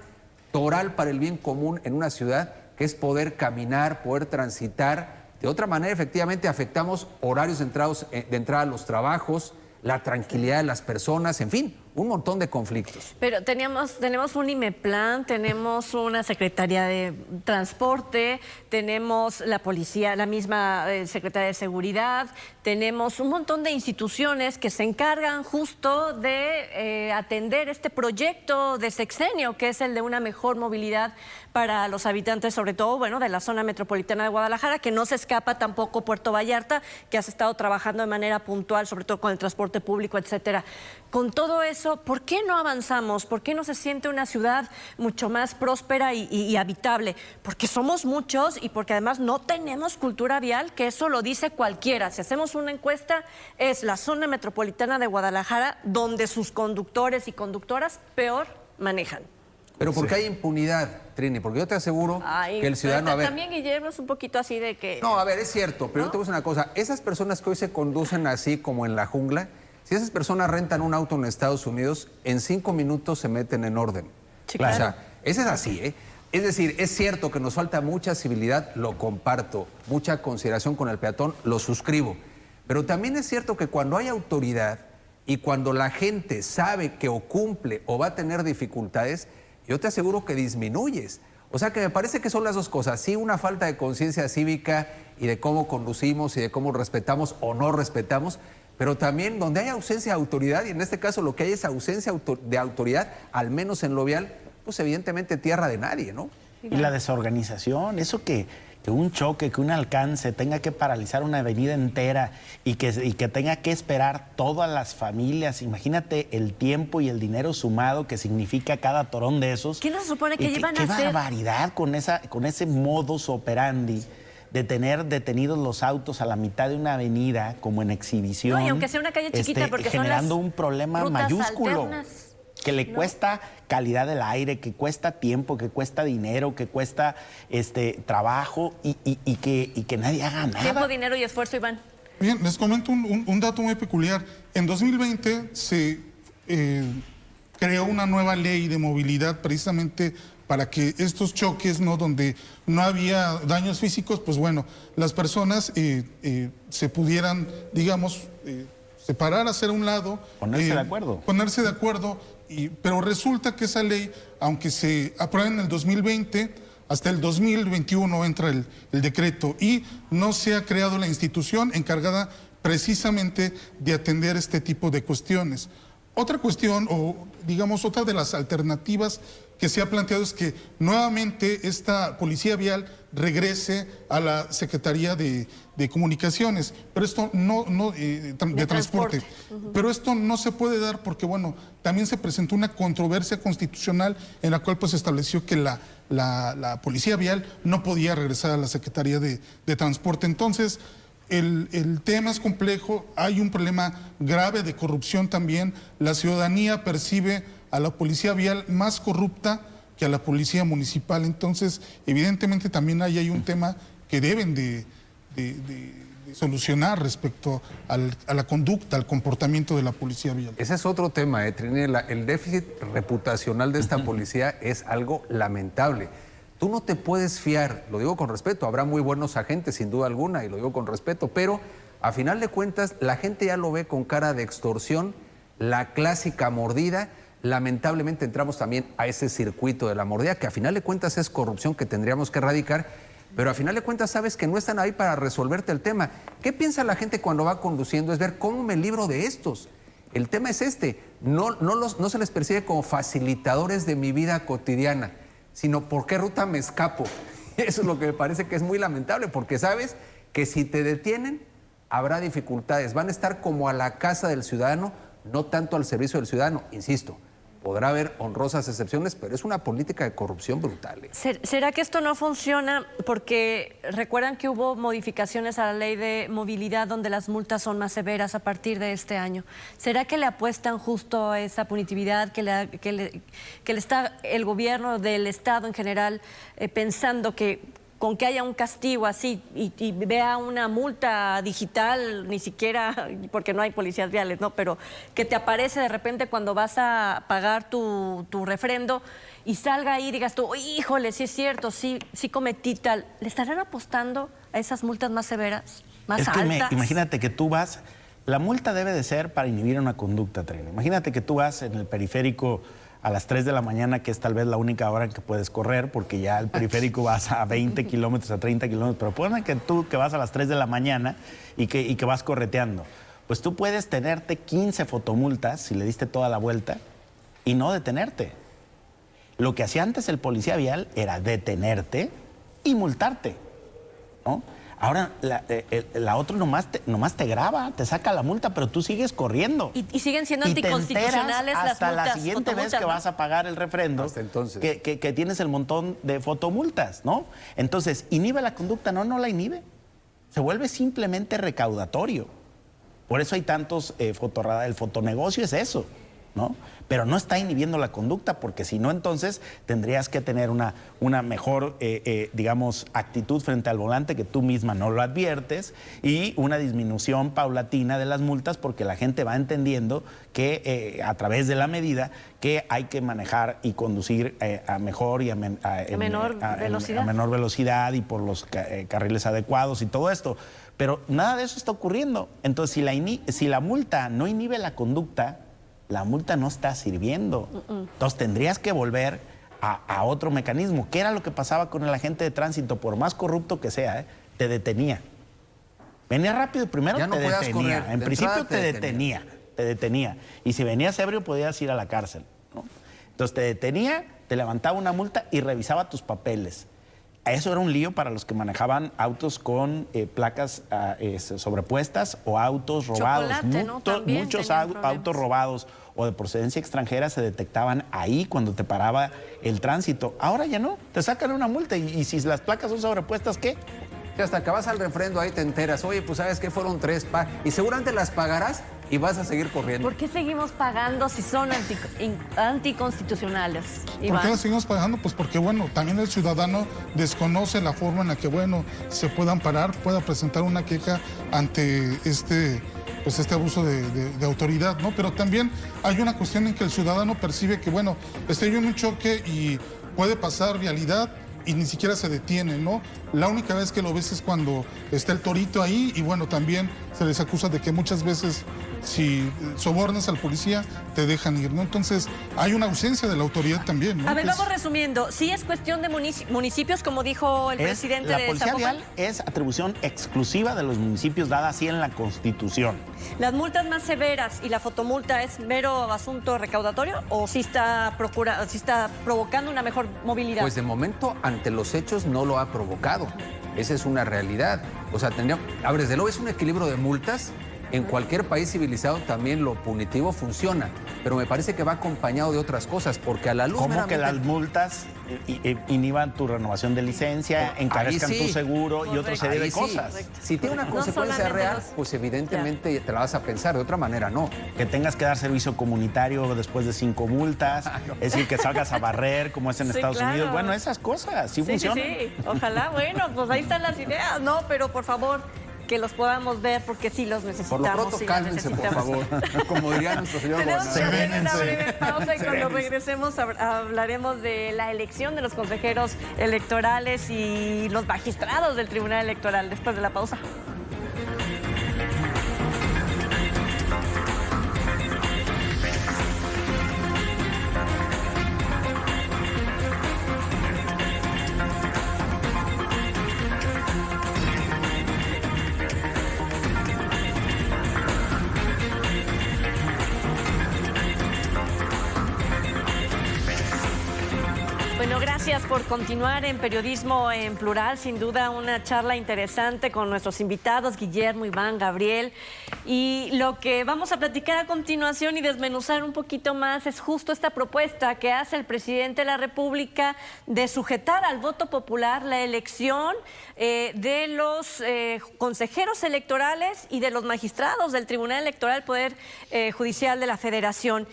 toral para el bien común en una ciudad, que es poder caminar, poder transitar. De otra manera, efectivamente, afectamos horarios de entrada a los trabajos, la tranquilidad de las personas, en fin, un montón de conflictos. Pero tenemos un IMEPLAN, tenemos una Secretaría de Transporte, tenemos la policía, la misma Secretaría de Seguridad, tenemos un montón de instituciones que se encargan justo de atender este proyecto de sexenio, que es el de una mejor movilidad para los habitantes, sobre todo, bueno, de la zona metropolitana de Guadalajara, que no se escapa tampoco Puerto Vallarta, que has estado trabajando de manera puntual, sobre todo con el transporte público, etcétera. Con todo eso, ¿por qué no avanzamos? ¿Por qué no se siente una ciudad mucho más próspera y habitable? Porque somos muchos y porque además no tenemos cultura vial, que eso lo dice cualquiera. Si hacemos una encuesta, es la zona metropolitana de Guadalajara donde sus conductores y conductoras peor manejan. Pero porque hay impunidad, Trini, porque yo te aseguro que el ciudadano... También Guillermo es un poquito así de que... No, a ver, es cierto, pero yo te voy a decir una cosa. Esas personas que hoy se conducen así como en la jungla, si esas personas rentan un auto en Estados Unidos, en 5 minutos se meten en orden. Sí, claro. O sea, eso es así, ¿eh? Es decir, es cierto que nos falta mucha civilidad, lo comparto, mucha consideración con el peatón, lo suscribo. Pero también es cierto que cuando hay autoridad y cuando la gente sabe que o cumple o va a tener dificultades, yo te aseguro que disminuyes. O sea que me parece que son las dos cosas. Sí, una falta de conciencia cívica y de cómo conducimos y de cómo respetamos o no respetamos, pero también donde hay ausencia de autoridad, y en este caso lo que hay es ausencia de autoridad, al menos en lo vial, pues evidentemente tierra de nadie, ¿no? Y la desorganización, eso que un choque, que un alcance tenga que paralizar una avenida entera y que tenga que esperar todas las familias. Imagínate el tiempo y el dinero sumado que significa cada torón de esos. ¿Qué nos supone que llevan a hacer? Qué barbaridad con ese modus operandi de tener detenidos los autos a la mitad de una avenida como en exhibición. No, y aunque sea una calle chiquita, porque generando son las un problema rutas mayúsculo. alternas. Que le cuesta calidad del aire, que cuesta tiempo, que cuesta dinero, que cuesta trabajo y que nadie haga nada. Tiempo, dinero y esfuerzo, Iván. Bien, les comento un dato muy peculiar. En 2020 se creó una nueva ley de movilidad precisamente para que estos choques, ¿no?, donde no había daños físicos, pues bueno, las personas se pudieran, digamos, separar, hacer a un lado. Ponerse de acuerdo. Ponerse de acuerdo. Pero resulta que esa ley, aunque se aprueba en el 2020, hasta el 2021 entra el decreto y no se ha creado la institución encargada precisamente de atender este tipo de cuestiones. Otra cuestión, o digamos otra de las alternativas que se ha planteado es que nuevamente esta policía vial regrese a la Secretaría de Comunicaciones, pero esto de transporte. Pero esto no se puede dar porque, bueno, también se presentó una controversia constitucional en la cual pues se estableció que la policía vial no podía regresar a la Secretaría de Transporte. Entonces, el tema es complejo, hay un problema grave de corrupción también. La ciudadanía percibe a la policía vial más corrupta que a la policía municipal. Entonces, evidentemente también hay un tema que deben de solucionar respecto a la conducta, al comportamiento de la policía vial. Ese es otro tema, Trini. El déficit reputacional de esta policía es algo lamentable. Tú no te puedes fiar, lo digo con respeto, habrá muy buenos agentes sin duda alguna y lo digo con respeto, pero a final de cuentas la gente ya lo ve con cara de extorsión, la clásica mordida. Lamentablemente entramos también a ese circuito de la mordida, que a final de cuentas es corrupción que tendríamos que erradicar, pero a final de cuentas sabes que no están ahí para resolverte el tema. ¿Qué piensa la gente cuando va conduciendo? Es ver cómo me libro de estos. El tema es no se les percibe como facilitadores de mi vida cotidiana, sino por qué ruta me escapo. Eso es lo que me parece que es muy lamentable, porque sabes que si te detienen habrá dificultades, van a estar como a la casa del ciudadano, no tanto al servicio del ciudadano, insisto. Podrá haber honrosas excepciones, pero es una política de corrupción brutal. ¿Será que esto no funciona? Porque recuerdan que hubo modificaciones a la ley de movilidad donde las multas son más severas a partir de este año. ¿Será que le apuestan justo a esa punitividad, el gobierno del Estado en general pensando que con que haya un castigo así y vea una multa digital, ni siquiera, porque no hay policías viales, ¿no? Pero que te aparece de repente cuando vas a pagar tu refrendo y salga ahí y digas tú, híjole, sí es cierto, sí cometí tal. ¿Le estarán apostando a esas multas más severas, más altas? Imagínate que tú vas, la multa debe de ser para inhibir una conducta, Trini. Imagínate que tú vas en el periférico a las 3 de la mañana, que es tal vez la única hora en que puedes correr, porque ya el periférico vas a 20 kilómetros, a 30 kilómetros, pero ponle que tú que vas a las 3 de la mañana y que vas correteando, pues tú puedes tenerte 15 fotomultas si le diste toda la vuelta y no detenerte. Lo que hacía antes el policía vial era detenerte y multarte, ¿no? Ahora, la otra nomás te graba, te saca la multa, pero tú sigues corriendo. Y siguen siendo anticonstitucionales las multas. Hasta la siguiente vez que vas a pagar el refrendo, hasta entonces, que tienes el montón de fotomultas, ¿no? Entonces, ¿inhibe la conducta? No la inhibe. Se vuelve simplemente recaudatorio. Por eso hay tantos el fotonegocio es eso, ¿no? Pero no está inhibiendo la conducta, porque si no, entonces tendrías que tener una mejor, digamos, actitud frente al volante, que tú misma no lo adviertes, y una disminución paulatina de las multas, porque la gente va entendiendo que a través de la medida que hay que manejar y conducir a mejor y a menor velocidad y por los carriles adecuados y todo esto. Pero nada de eso está ocurriendo. Entonces, si la multa no inhibe la conducta, la multa no está sirviendo. Entonces tendrías que volver a otro mecanismo. ¿Qué era lo que pasaba con el agente de tránsito? Por más corrupto que sea, te detenía. Venía rápido, primero Ya no te podías detenía. correr. En De principio entrada te detenía. Y si venías ebrio podías ir a la cárcel, ¿no? Entonces te detenía, te levantaba una multa y revisaba tus papeles. Eso era un lío para los que manejaban autos con placas sobrepuestas o autos robados. Chocolate, ¿no? También Muchos tenían problemas. autos robados o de procedencia extranjera se detectaban ahí cuando te paraba el tránsito. Ahora ya no, te sacan una multa y si las placas son sobrepuestas, ¿qué? Y hasta que vas al refrendo ahí te enteras, oye, pues sabes que fueron 3 y seguramente las pagarás y vas a seguir corriendo. ¿Por qué seguimos pagando si son anticonstitucionales, ¿Por Iván? qué las seguimos pagando? Pues porque, bueno, también el ciudadano desconoce la forma en la que, bueno, se pueda amparar, pueda presentar una queja ante este abuso de autoridad, ¿no? Pero también hay una cuestión en que el ciudadano percibe que, bueno, estoy en un choque y puede pasar vialidad y ni siquiera se detiene, ¿no? La única vez que lo ves es cuando está el torito ahí y, bueno, también se les acusa de que muchas veces si sobornas al policía te dejan ir, ¿no? Entonces hay una ausencia de la autoridad también, ¿no? A ver, Que es- vamos resumiendo. Sí es cuestión de municipios, como dijo el presidente La de policía Zapopan. vial es atribución exclusiva de los municipios dada así en la Constitución. ¿Las multas más severas y la fotomulta es mero asunto recaudatorio o sí está provocando una mejor movilidad? Pues de momento, ante los hechos, no lo ha provocado. Esa es una realidad. O sea, a ver, desde luego es un equilibrio de multas. En cualquier país civilizado también lo punitivo funciona, pero me parece que va acompañado de otras cosas, porque a la luz ¿Cómo que meramente- las multas inhiban tu renovación de licencia, encarezcan sí. tu seguro y otra serie de Ahí sí. cosas? Si tiene una No consecuencia solamente real, los- pues evidentemente te la vas a pensar, de otra manera no. Que tengas que dar servicio comunitario después de 5 multas, es decir, que salgas a barrer como es en Sí, Estados claro. Unidos. Bueno, esas cosas sí funcionan. Sí. Ojalá, bueno, pues ahí están las ideas. No, pero por favor, que los podamos ver porque sí los Por necesitamos. lo pronto, sí las cálmense, por necesitamos. favor. Como diría nuestro señor Tenemos que gobernador. hacer una Serénense. breve pausa y cuando regresemos hablaremos de la elección de los consejeros electorales y los magistrados del Tribunal Electoral después de la pausa. Bueno, gracias por continuar en Periodismo en Plural. Sin duda una charla interesante con nuestros invitados, Guillermo, Iván, Gabriel. Y lo que vamos a platicar a continuación y desmenuzar un poquito más es justo esta propuesta que hace el presidente de la República de sujetar al voto popular la elección de los consejeros electorales y de los magistrados del Tribunal Electoral Poder Judicial de la Federación.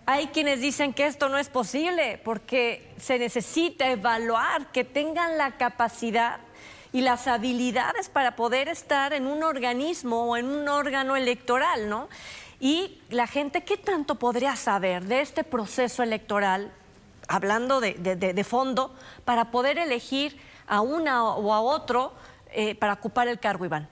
Hay quienes dicen que esto no es posible porque se necesita evaluar que tengan la capacidad y las habilidades para poder estar en un organismo o en un órgano electoral, ¿no? Y la gente, ¿qué tanto podría saber de este proceso electoral, hablando de fondo, para poder elegir a una o a otro para ocupar el cargo, Iván?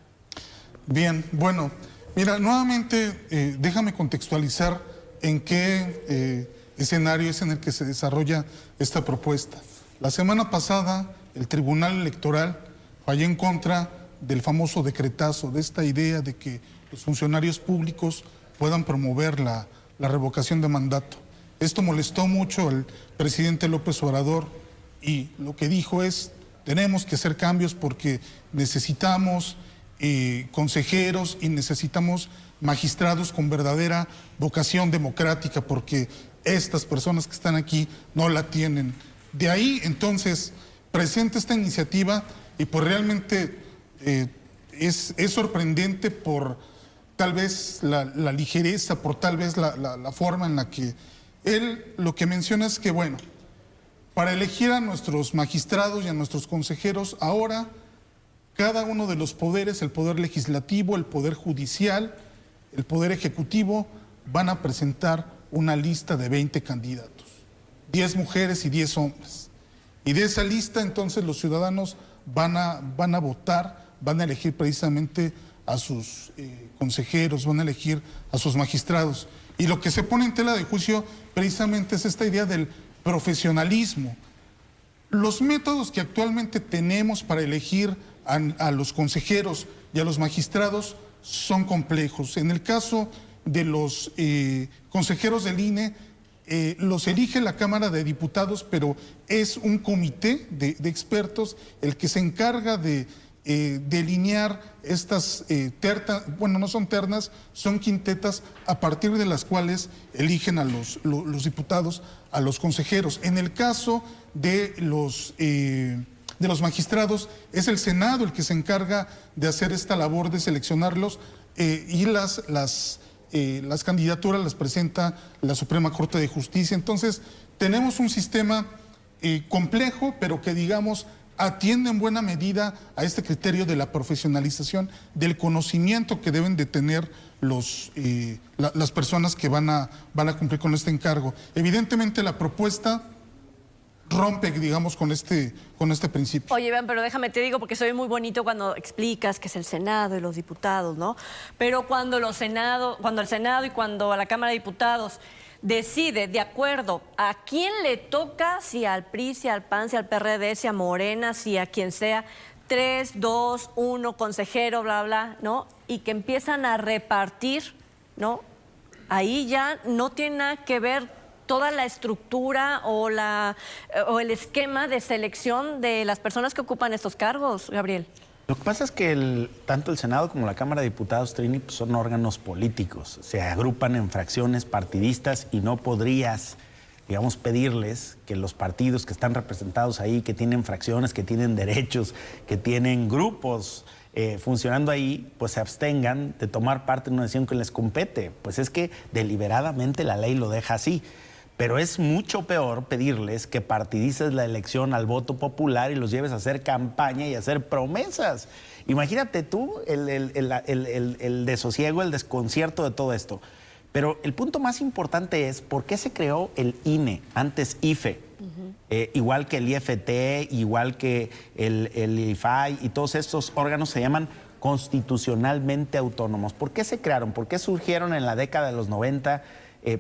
Bien, bueno, mira, nuevamente déjame contextualizar en qué escenario es en el que se desarrolla esta propuesta. La semana pasada, el Tribunal Electoral falló en contra del famoso decretazo, de esta idea de que los funcionarios públicos puedan promover la revocación de mandato. Esto molestó mucho al presidente López Obrador y lo que dijo es, tenemos que hacer cambios porque necesitamos consejeros y necesitamos magistrados con verdadera vocación democrática porque estas personas que están aquí no la tienen. De ahí, entonces, presenta esta iniciativa y pues realmente es sorprendente por tal vez la ligereza, por tal vez la forma en la que él lo que menciona es que, bueno, para elegir a nuestros magistrados y a nuestros consejeros, ahora cada uno de los poderes, el poder legislativo, el poder judicial, el poder ejecutivo, van a presentar una lista de 20 candidatos, 10 mujeres y 10 hombres. Y de esa lista, entonces, los ciudadanos van a votar, van a elegir precisamente a sus consejeros, van a elegir a sus magistrados. Y lo que se pone en tela de juicio precisamente es esta idea del profesionalismo. Los métodos que actualmente tenemos para elegir a los consejeros y a los magistrados son complejos. En el caso de los consejeros del INE, los elige la Cámara de Diputados, pero es un comité de expertos el que se encarga de delinear estas ternas, bueno, no son ternas, son quintetas a partir de las cuales eligen a los diputados, a los consejeros. En el caso de los magistrados, es el Senado el que se encarga de hacer esta labor de seleccionarlos y las candidaturas las presenta la Suprema Corte de Justicia. Entonces, tenemos un sistema complejo, pero que, digamos, atiende en buena medida a este criterio de la profesionalización, del conocimiento que deben de tener las personas que van a cumplir con este encargo. Evidentemente, la propuesta rompe, digamos, con este principio. Oye, Iván, pero déjame te digo, porque soy muy bonito cuando explicas que es el Senado y los diputados, ¿no? Pero cuando el Senado y cuando la Cámara de Diputados decide de acuerdo a quién le toca, si al PRI, si al PAN, si al PRD, si a Morena, si a quien sea, 3, 2, 1, consejero, bla, bla, ¿no? Y que empiezan a repartir, ¿no? Ahí ya no tiene nada que ver toda la estructura o el esquema de selección de las personas que ocupan estos cargos, Gabriel. Lo que pasa es que tanto el Senado como la Cámara de Diputados, Trini, pues son órganos políticos, se agrupan en fracciones partidistas y no podrías, digamos, pedirles que los partidos que están representados ahí, que tienen fracciones, que tienen derechos, que tienen grupos funcionando ahí, pues se abstengan de tomar parte en una decisión que les compete. Pues es que deliberadamente la ley lo deja así. Pero es mucho peor pedirles que partidices la elección al voto popular y los lleves a hacer campaña y a hacer promesas. Imagínate tú el desosiego, el desconcierto de todo esto. Pero el punto más importante es por qué se creó el INE, antes IFE, igual que el IFT, igual que el IFAI, y todos estos órganos se llaman constitucionalmente autónomos. ¿Por qué se crearon? ¿Por qué surgieron en la década de los 90?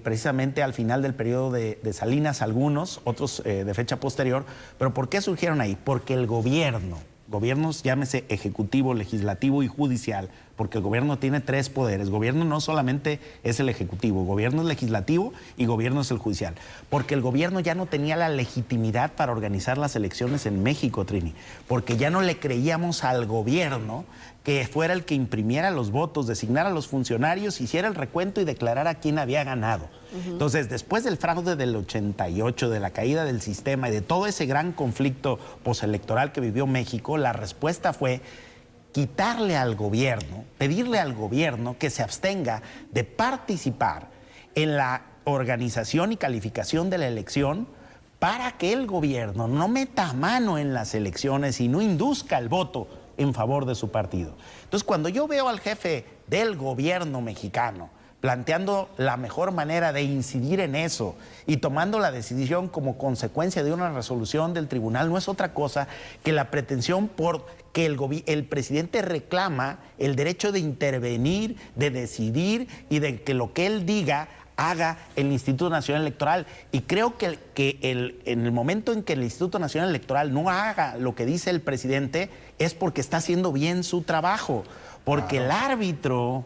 Precisamente al final del periodo de Salinas, algunos, otros de fecha posterior. ¿Pero por qué surgieron ahí? Porque el gobiernos, llámese ejecutivo, legislativo y judicial, porque el gobierno tiene 3 poderes. Gobierno no solamente es el ejecutivo, gobierno es legislativo y gobierno es el judicial. Porque el gobierno ya no tenía la legitimidad para organizar las elecciones en México, Trini, porque ya no le creíamos al gobierno que fuera el que imprimiera los votos, designara a los funcionarios, hiciera el recuento y declarara quién había ganado. Entonces, después del fraude del 88, de la caída del sistema y de todo ese gran conflicto postelectoral que vivió México, la respuesta fue quitarle al gobierno, pedirle al gobierno que se abstenga de participar en la organización y calificación de la elección para que el gobierno no meta mano en las elecciones y no induzca el voto en favor de su partido. Entonces, cuando yo veo al jefe del gobierno mexicano planteando la mejor manera de incidir en eso y tomando la decisión como consecuencia de una resolución del tribunal, no es otra cosa que la pretensión por que el presidente reclama el derecho de intervenir, de decidir y de que lo que él diga haga el Instituto Nacional Electoral. Y creo que en el momento en que el Instituto Nacional Electoral no haga lo que dice el presidente es porque está haciendo bien su trabajo. Porque el árbitro,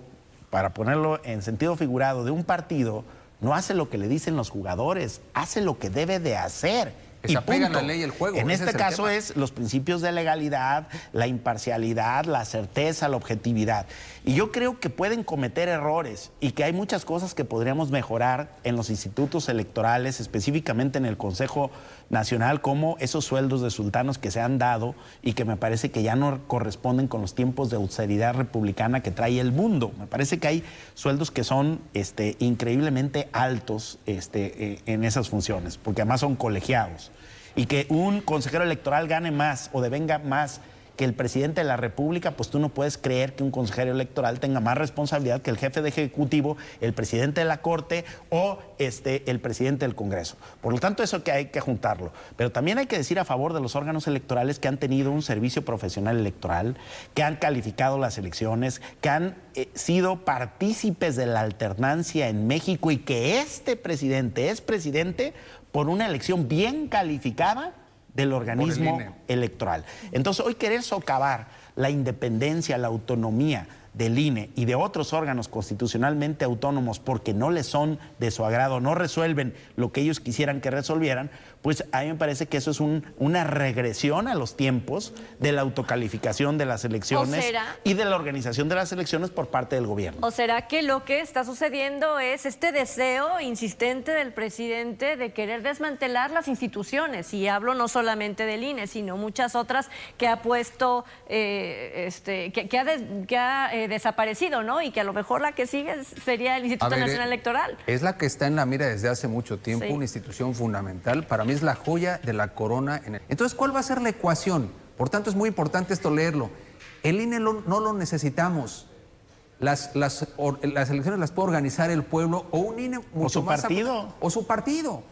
para ponerlo en sentido figurado, de un partido, no hace lo que le dicen los jugadores, hace lo que debe de hacer. Que se apegan a la ley y el juego. En este caso es los principios de legalidad, la imparcialidad, la certeza, la objetividad. Y yo creo que pueden cometer errores y que hay muchas cosas que podríamos mejorar en los institutos electorales, específicamente en el Consejo Nacional, como esos sueldos de sultanos que se han dado y que me parece que ya no corresponden con los tiempos de austeridad republicana que trae el mundo. Me parece que hay sueldos que son increíblemente altos en esas funciones, porque además son colegiados. Y que un consejero electoral gane más o devenga más que el presidente de la República, pues tú no puedes creer que un consejero electoral tenga más responsabilidad que el jefe de Ejecutivo, el presidente de la Corte o el presidente del Congreso. Por lo tanto, eso que hay que juntarlo. Pero también hay que decir a favor de los órganos electorales que han tenido un servicio profesional electoral, que han calificado las elecciones, que han sido partícipes de la alternancia en México y que este presidente es presidente por una elección bien calificada del organismo electoral. Entonces, hoy querer socavar la independencia, la autonomía del INE y de otros órganos constitucionalmente autónomos porque no les son de su agrado, no resuelven lo que ellos quisieran que resolvieran, pues a mí me parece que eso es una regresión a los tiempos de la autocalificación de las elecciones y de la organización de las elecciones por parte del gobierno. ¿O será que lo que está sucediendo es este deseo insistente del presidente de querer desmantelar las instituciones? Y hablo no solamente del INE, sino muchas otras que ha puesto, que ha desaparecido, ¿no? Y que a lo mejor la que sigue sería el Instituto Nacional Electoral. Es la que está en la mira desde hace mucho tiempo, una institución fundamental. Para mí es la joya de la corona. Entonces, ¿cuál va a ser la ecuación? Por tanto, es muy importante esto leerlo. El INE no lo necesitamos. Las elecciones las puede organizar el pueblo o un INE mucho o su más partido. O su partido.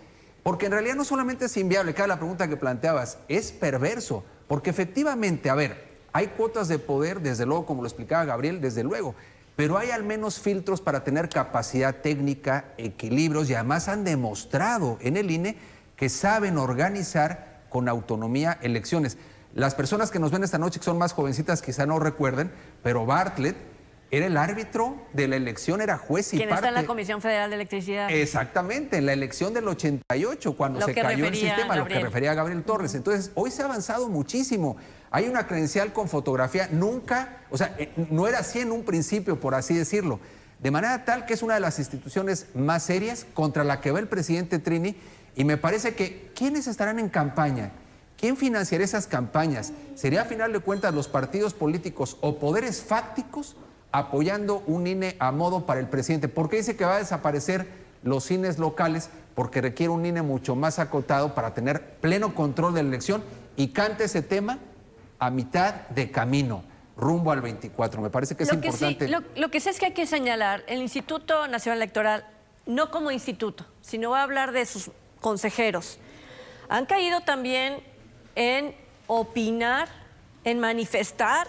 Porque en realidad no solamente es inviable, cada la pregunta que planteabas, es perverso. Porque efectivamente, a ver, hay cuotas de poder, desde luego, como lo explicaba Gabriel, desde luego, pero hay al menos filtros para tener capacidad técnica, equilibrios, y además han demostrado en el INE que saben organizar con autonomía elecciones. Las personas que nos ven esta noche, que son más jovencitas, quizá no recuerden, pero Bartlett era el árbitro de la elección, era juez y parte. Quien está en la Comisión Federal de Electricidad. Exactamente, en la elección del 88, cuando se cayó el sistema, lo que refería a Gabriel Torres. Entonces, hoy se ha avanzado muchísimo. Hay una credencial con fotografía, nunca, o sea, no era así en un principio, por así decirlo. De manera tal que es una de las instituciones más serias contra la que va el presidente Trini, y me parece que, ¿quiénes estarán en campaña? ¿Quién financiaría esas campañas? ¿Sería a final de cuentas los partidos políticos o poderes fácticos apoyando un INE a modo para el presidente? ¿Por qué dice que va a desaparecer los INEs locales? Porque requiere un INE mucho más acotado para tener pleno control de la elección, y canta ese tema a mitad de camino, rumbo al 24. Me parece que es importante. Lo que sí es que hay que señalar, el Instituto Nacional Electoral, no como instituto, sino va a hablar de sus consejeros, han caído también en opinar, en manifestar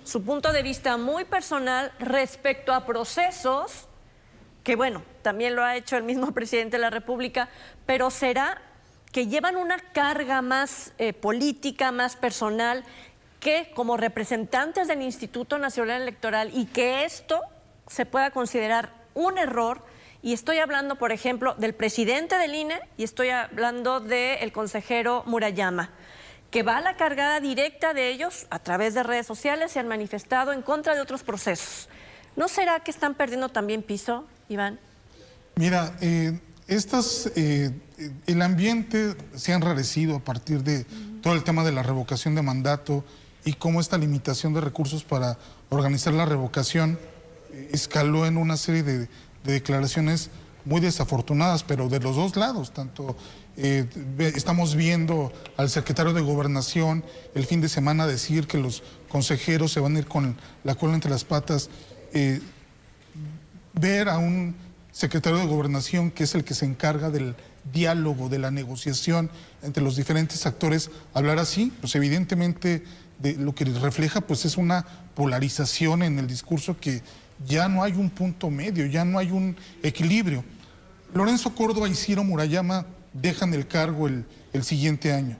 su punto de vista muy personal respecto a procesos que, bueno, también lo ha hecho el mismo presidente de la República, pero será que llevan una carga más política, más personal, que como representantes del Instituto Nacional Electoral, y que esto se pueda considerar un error. Y estoy hablando, por ejemplo, del presidente del INE y estoy hablando del consejero Murayama, que va a la cargada directa de ellos a través de redes sociales, se han manifestado en contra de otros procesos. ¿No será que están perdiendo también piso, Iván? Mira, el ambiente se ha enrarecido a partir de todo el tema de la revocación de mandato y cómo esta limitación de recursos para organizar la revocación escaló en una serie de declaraciones muy desafortunadas, pero de los dos lados. Tanto estamos viendo al secretario de Gobernación el fin de semana decir que los consejeros se van a ir con la cola entre las patas, ver a un secretario de Gobernación que es el que se encarga del diálogo, de la negociación entre los diferentes actores, hablar así, pues evidentemente lo que refleja pues es una polarización en el discurso, que ya no hay un punto medio, ya no hay un equilibrio. Lorenzo Córdoba y Ciro Murayama dejan el cargo el siguiente año.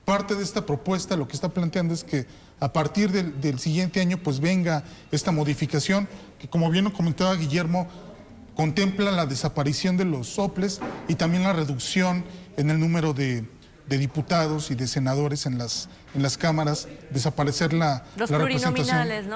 Parte de esta propuesta lo que está planteando es que a partir del siguiente año pues venga esta modificación que, como bien lo comentaba Guillermo, contempla la desaparición de los soples y también la reducción en el número de diputados y de senadores en las cámaras, desaparecer la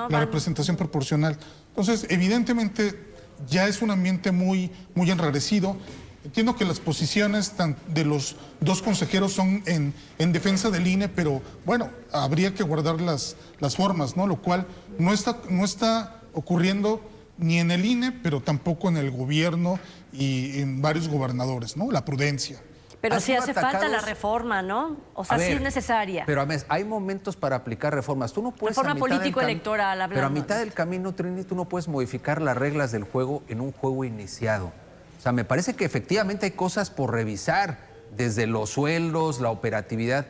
representación proporcional. Entonces, evidentemente, ya es un ambiente muy enrarecido. Entiendo que las posiciones de los dos consejeros son en defensa del INE, pero bueno, habría que guardar las formas, ¿no? Lo cual no está ocurriendo ni en el INE, pero tampoco en el gobierno y en varios gobernadores, ¿no? La prudencia. Pero sí hace falta la reforma, ¿no? O sea, sí es necesaria. Pero además, hay momentos para aplicar reformas. Tú no puedes... Reforma político-electoral, hablando. Pero a mitad del camino, Trini, tú no puedes modificar las reglas del juego en un juego iniciado. O sea, me parece que efectivamente hay cosas por revisar, desde los sueldos, la operatividad,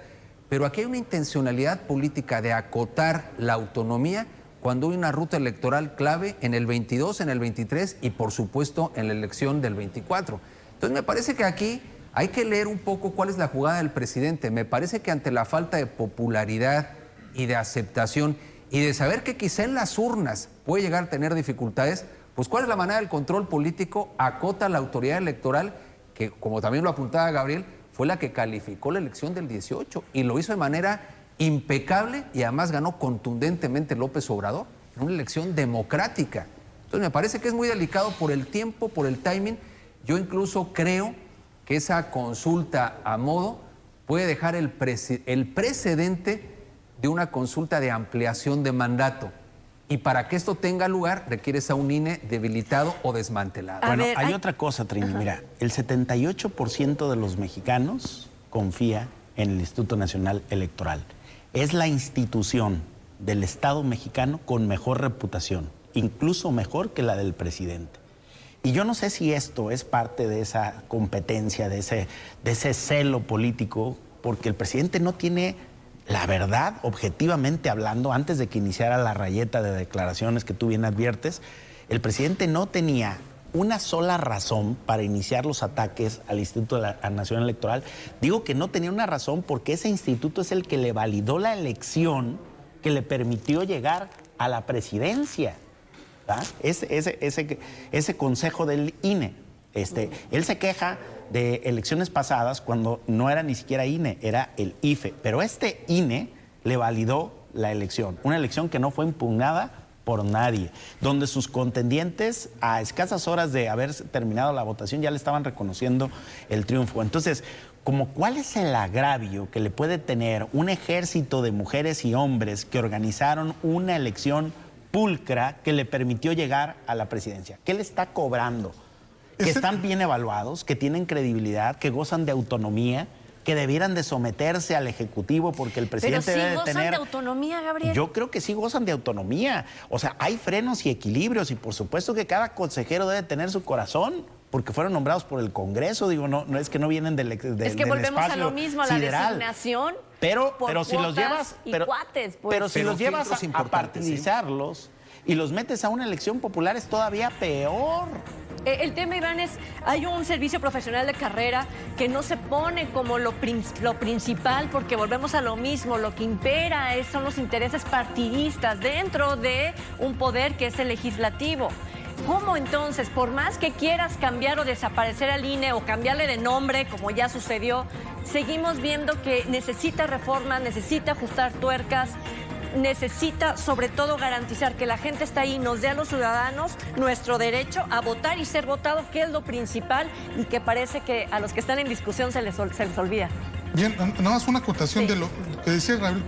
pero aquí hay una intencionalidad política de acotar la autonomía cuando hay una ruta electoral clave en el 22, en el 23 y, por supuesto, en la elección del 24. Entonces, me parece que aquí hay que leer un poco cuál es la jugada del presidente. Me parece que ante la falta de popularidad y de aceptación y de saber que quizá en las urnas puede llegar a tener dificultades, pues ¿cuál es la manera del control político? Acota la autoridad electoral, que como también lo apuntaba Gabriel, fue la que calificó la elección del 18 y lo hizo de manera impecable y además ganó contundentemente López Obrador en una elección democrática. Entonces me parece que es muy delicado por el tiempo, por el timing. Yo incluso creo que esa consulta a modo puede dejar el precedente de una consulta de ampliación de mandato. Y para que esto tenga lugar, requieres a un INE debilitado o desmantelado. Bueno, hay otra cosa, Trini. Ajá. Mira, el 78% de los mexicanos confía en el Instituto Nacional Electoral. Es la institución del Estado mexicano con mejor reputación, incluso mejor que la del presidente. Y yo no sé si esto es parte de esa competencia, de ese celo político, porque el presidente no tiene... La verdad, objetivamente hablando, antes de que iniciara la rayeta de declaraciones que tú bien adviertes, el presidente no tenía una sola razón para iniciar los ataques al Instituto Nacional Electoral. Digo que no tenía una razón porque ese instituto es el que le validó la elección que le permitió llegar a la presidencia. Ese consejo del INE. Él se queja de elecciones pasadas cuando no era ni siquiera INE, era el IFE. Pero este INE le validó la elección, una elección que no fue impugnada por nadie, donde sus contendientes a escasas horas de haber terminado la votación ya le estaban reconociendo el triunfo. Entonces, ¿cuál es el agravio que le puede tener un ejército de mujeres y hombres que organizaron una elección pulcra que le permitió llegar a la presidencia? ¿Qué le está cobrando? Que están bien evaluados, que tienen credibilidad, que gozan de autonomía, que debieran de someterse al Ejecutivo porque el presidente debe de tener... ¿Pero sí gozan de autonomía, Gabriel? Yo creo que sí gozan de autonomía. O sea, hay frenos y equilibrios y por supuesto que cada consejero debe tener su corazón porque fueron nombrados por el Congreso. Digo, no es que no vienen del Es que volvemos a lo mismo, a la designación. Pero si los llevas... cuates, pues. Pero si los llevas a partidizarlos y los metes a una elección popular es todavía peor. El tema, Iván, es hay un servicio profesional de carrera que no se pone como lo principal porque volvemos a lo mismo. Lo que impera son los intereses partidistas dentro de un poder que es el legislativo. ¿Cómo entonces, por más que quieras cambiar o desaparecer al INE o cambiarle de nombre, como ya sucedió, seguimos viendo que necesita reformas, necesita ajustar tuercas? Necesita, sobre todo, garantizar que la gente está ahí, nos dé a los ciudadanos nuestro derecho a votar y ser votado, que es lo principal y que parece que a los que están en discusión se les olvida. Bien, nada más una acotación de lo que decía Raúl.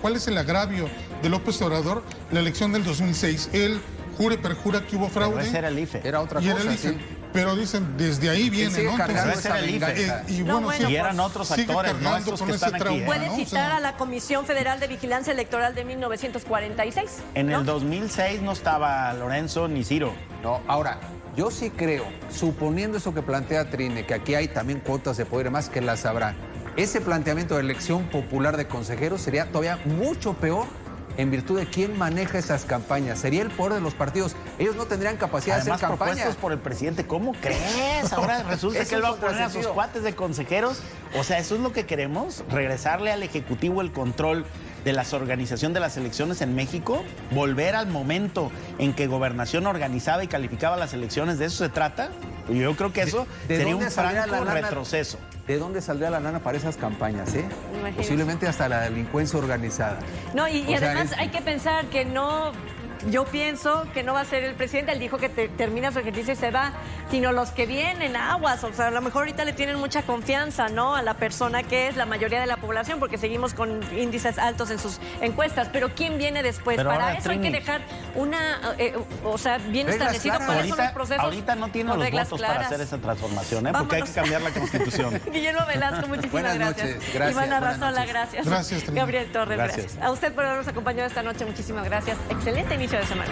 ¿Cuál es el agravio de López Obrador? La elección del 2006. Él jure perjura que hubo fraude. Pero ese era el IFE. Era otra cosa, era el IFE. sí. Pero dicen, desde ahí viene, ¿no? Entonces, ese era el IFE. Y eran otros actores, no estos que están aquí. Puede citar a la Comisión Federal de Vigilancia Electoral de 1946. En el 2006 no estaba Lorenzo ni Ciro. No, ahora, yo sí creo, suponiendo eso que plantea Trine, que aquí hay también cuotas de poder más que las habrá, ese planteamiento de elección popular de consejeros sería todavía mucho peor en virtud de quién maneja esas campañas. Sería el poder de los partidos. Ellos no tendrían capacidad de hacer campaña. Propuestos por el presidente. ¿Cómo crees? Ahora resulta que él va a poner a sus cuates de consejeros. O sea, ¿eso es lo que queremos? ¿Regresarle al Ejecutivo el control de la organización de las elecciones en México? ¿Volver al momento en que Gobernación organizaba y calificaba las elecciones? ¿De eso se trata? Yo creo que eso sería un franco retroceso. ¿De dónde saldría la lana para esas campañas? Posiblemente hasta la delincuencia organizada. No, y además hay que pensar que no... Yo pienso que no va a ser el presidente, él dijo que termina su ejercicio y se va, sino los que vienen, aguas. O sea, a lo mejor ahorita le tienen mucha confianza, ¿no? A la persona que es la mayoría de la población, porque seguimos con índices altos en sus encuestas. Pero ¿quién viene después? Pero para ahora, eso Trini, hay que dejar una, o sea, bien establecido para esos procesos. Ahorita no tiene los votos para hacer esa transformación, porque hay que cambiar la Constitución. Guillermo Velasco, muchísimas gracias. Gracias. Iván Arrazola, gracias. Gracias, Trini. Gabriel Torres, Gracias. A usted por habernos acompañado esta noche, muchísimas gracias. Excelente inicio de semana.